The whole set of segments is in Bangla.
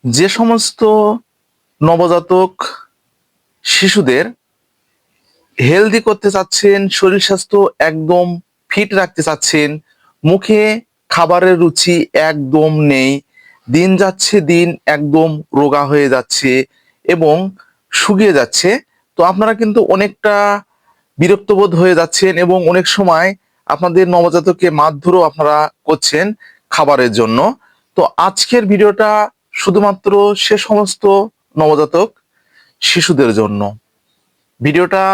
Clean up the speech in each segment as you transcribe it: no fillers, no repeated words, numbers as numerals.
যে সমস্ত নবজাতক শিশুদের হেলদি করতে চাচ্ছেন, শরীর স্বাস্থ্য একদম ফিট রাখতে চাচ্ছেন, মুখে খাবারের রুচি একদম নেই, দিন যাচ্ছে দিন একদম রোগা হয়ে যাচ্ছে এবং শুকিয়ে যাচ্ছে, তো আপনারা কিন্তু অনেকটা বিরক্তবোধ হয়ে যাচ্ছেন এবং অনেক সময় আপনাদের নবজাতককে মারধরও আপনারা করছেন খাবারের জন্য। তো আজকের ভিডিওটা শুধুমাত্র সে সমস্ত নবজাতক শিশুদের জন্য। ভিডিওটা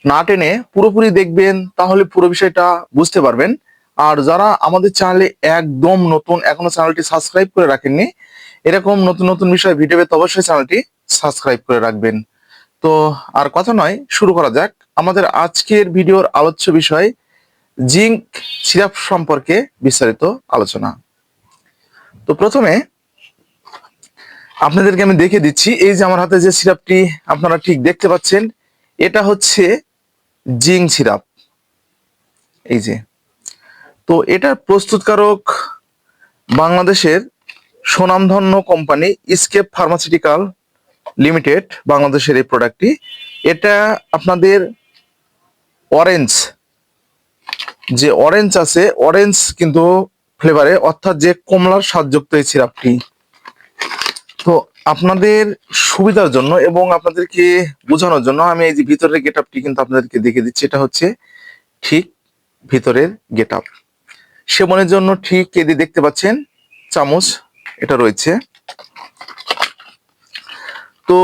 না টেনে পুরোপুরি দেখবেন, তাহলে পুরো বিষয়টা বুঝতে পারবেন। আর যারা আমাদের চ্যানেলে একদম নতুন, এখনো চ্যানেলটি সাবস্ক্রাইব করে রাখেননি, এরকম নতুন নতুন বিষয় ভিডিও পেতে অবশ্যই চ্যানেলটি সাবস্ক্রাইব করে রাখবেন। তো আর কথা নয়, শুরু করা যাক। আমাদের আজকের ভিডিওর আলোচ্য বিষয় জিঙ্ক সিরাপ সম্পর্কে বিস্তারিত আলোচনা। তো প্রথমে আপনাদেরকে আমি দেখে দিচ্ছি, এই যে আমার হাতে যে সিরাপটি আপনারা ঠিক দেখতে পাচ্ছেন, এটা হচ্ছে জিঙ্ক সিরাপ। এই যে, তো এটার প্রস্তুতকারক বাংলাদেশের সুনামধন্য কোম্পানি স্কেপ ফার্মাসিউটিক্যাল লিমিটেড, বাংলাদেশের এই প্রোডাক্টটি। এটা আপনাদের অরেঞ্জ, যে অরেঞ্জ আছে, অরেঞ্জ কিন্তু ফ্লেভারে, অর্থাৎ যে কমলার স্বাদযুক্ত এই সিরাপটি। তো আপনাদের সুবিধার জন্য এবং আপনাদেরকে বোঝানোর জন্য আমি এই যে ভিতরের গেট আপটি কিন্তু আপনাদেরকে দেখে দিচ্ছি। এটা হচ্ছে ঠিক ভিতরের গেট আপ। সেবনের জন্য ঠিক এদি দেখতে পাচ্ছেন চামচ এটা রয়েছে। তো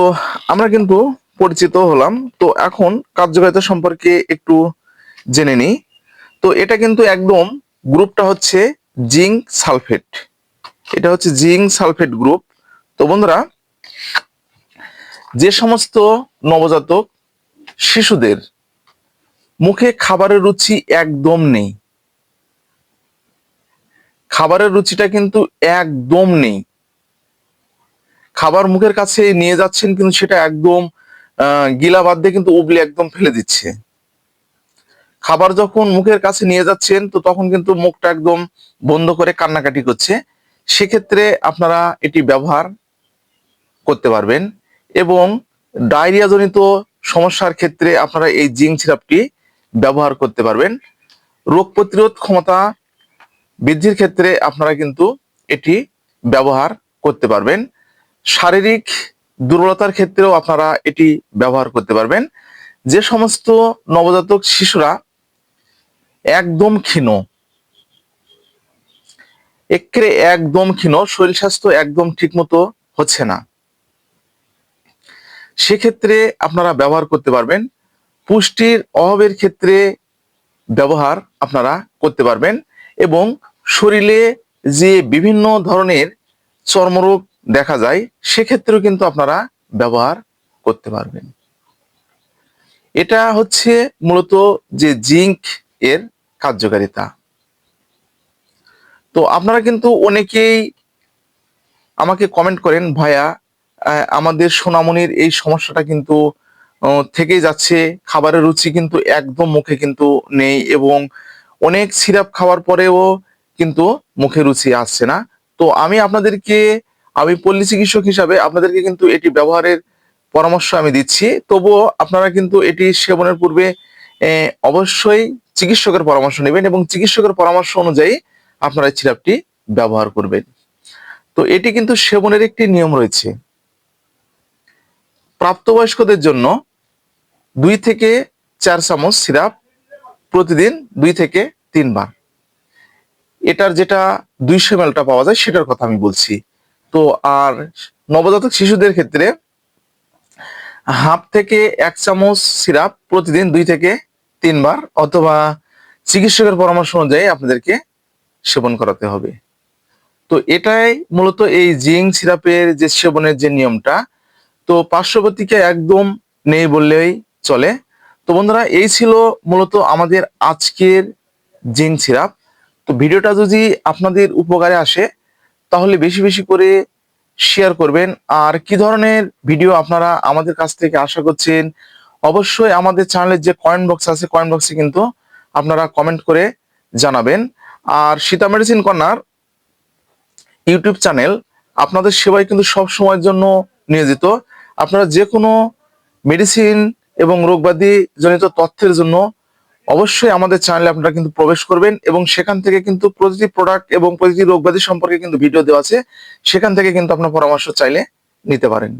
আমরা কিন্তু পরিচিত হলাম, তো এখন কার্যকারিতা সম্পর্কে একটু জেনে নিই। তো এটা কিন্তু একদম গ্রুপটা হচ্ছে জিঙ্ক সালফেট, এটা হচ্ছে জিঙ্ক সালফেট গ্রুপ। তো বন্ধুরা, যে সমস্ত নবজাতক শিশুদের মুখে খাবারের রুচি একদম নেই, খাবারের রুচিটা কিন্তু একদম নেই, খাবার মুখের কাছে নিয়ে যাচ্ছেন কিন্তু সেটা একদম গিলা বাদ দিয়ে কিন্তু উবলে একদম ফেলে দিচ্ছে। খাবার যখন মুখের কাছে নিয়ে যাচ্ছেন, তো তখন কিন্তু মুখটা একদম বন্ধ করে কান্নাকাটি করছে। সেক্ষেত্রে আপনারা এটি ব্যবহার করতে পারবেন এবং ডায়রিয়া জনিত সমস্যার ক্ষেত্রে আপনারা এই জিঙ্ক সিরাপটি ব্যবহার করতে পারবেন। রোগ প্রতিরোধ ক্ষমতা বৃদ্ধির ক্ষেত্রে আপনারা কিন্তু এটি ব্যবহার করতে পারবেন। শারীরিক দুর্বলতার ক্ষেত্রেও আপনারা এটি ব্যবহার করতে পারবেন। যে সমস্ত নবজাতক শিশুরা একদম ক্ষীণ, একেবারে একদম ক্ষীণ, শরীর স্বাস্থ্য একদম ঠিক মতো হচ্ছে না, সেক্ষেত্রে আপনারা ব্যবহার করতে পারবেন। পুষ্টির অভাবের ক্ষেত্রে ব্যবহার আপনারা করতে পারবেন এবং শরীরে যে বিভিন্ন ধরনের চর্মরোগ দেখা যায়, সেক্ষেত্রেও কিন্তু আপনারা ব্যবহার করতে পারবেন। এটা হচ্ছে মূলত যে জিঙ্ক এর কার্যকারিতা। তো আপনারা কিন্তু অনেকেই আমাকে কমেন্ট করেন, ভাইয়া আমাদের সোনামণির এই সমস্যাটা কিন্তু থেকেই যাচ্ছে, খাবারের রুচি কিন্তু একদম মুখে কিন্তু নেই এবং অনেক সিরাপ খাওয়ার পরেও কিন্তু মুখে রুচি আসছে না। তো আমি পল্লী চিকিৎসক হিসাবে আপনাদেরকে কিন্তু এটি ব্যবহারের পরামর্শ আমি দিচ্ছি। তবুও আপনারা কিন্তু এটি সেবনের পূর্বে অবশ্যই চিকিৎসকের পরামর্শ নেবেন এবং চিকিৎসকের পরামর্শ অনুযায়ী আপনারা এই সিরাপটি ব্যবহার করবেন। তো এটি কিন্তু সেবনের একটি নিয়ম রয়েছে। প্রাপ্তবয়স্কদের জন্য 2 থেকে 4 চামচ সিরাপ প্রতিদিন 2 থেকে 3 বার। এটার যেটা 200 ml পাওয়া যায় সেটার কথা আমি বলছি। তো আর নবজাতক শিশুদের ক্ষেত্রে হাফ থেকে 1 চামচ সিরাপ প্রতিদিন 2 থেকে 3 বার, অথবা চিকিৎসকের পরামর্শ অনুযায়ী আপনাদেরকে সেবন করাতে হবে। তো এটাই মূলত এই জিঙ্ক সিরাপের যে সেবনের যে নিয়মটা। তো পার্শ্ববর্তীকে একদম নেই বললেই চলে। তো বন্ধুরা, এই ছিল মূলত আমাদের আজকের জিঙ্ক সিরাপ। তো ভিডিওটা যদি আপনাদের উপকারে আসে, তাহলে বেশি বেশি করে শেয়ার করবেন। আর কি ধরনের ভিডিও আপনারা আমাদের কাছ থেকে আশা করছেন, অবশ্যই আমাদের চ্যানেলের যে কমেন্ট বক্স আছে, কমেন্ট বক্সে কিন্তু আপনারা কমেন্ট করে জানাবেন। আর Sita medicine corner YouTube channel আপনাদের সেবায় কিন্তু সব সময়ের জন্য নিয়োজিত। আপনারা যে কোনো মেডিসিন এবং রোগব্যাধি জনিত তথ্যের জন্য অবশ্যই আমাদের চ্যানেলে আপনারা কিন্তু প্রবেশ করবেন এবং সেখান থেকে কিন্তু প্রতিটি প্রোডাক্ট এবং প্রতিটি রোগব্যাধি সম্পর্কে কিন্তু ভিডিও দেওয়া আছে, সেখান থেকে কিন্তু আপনার পরামর্শ চাইলে নিতে পারেন।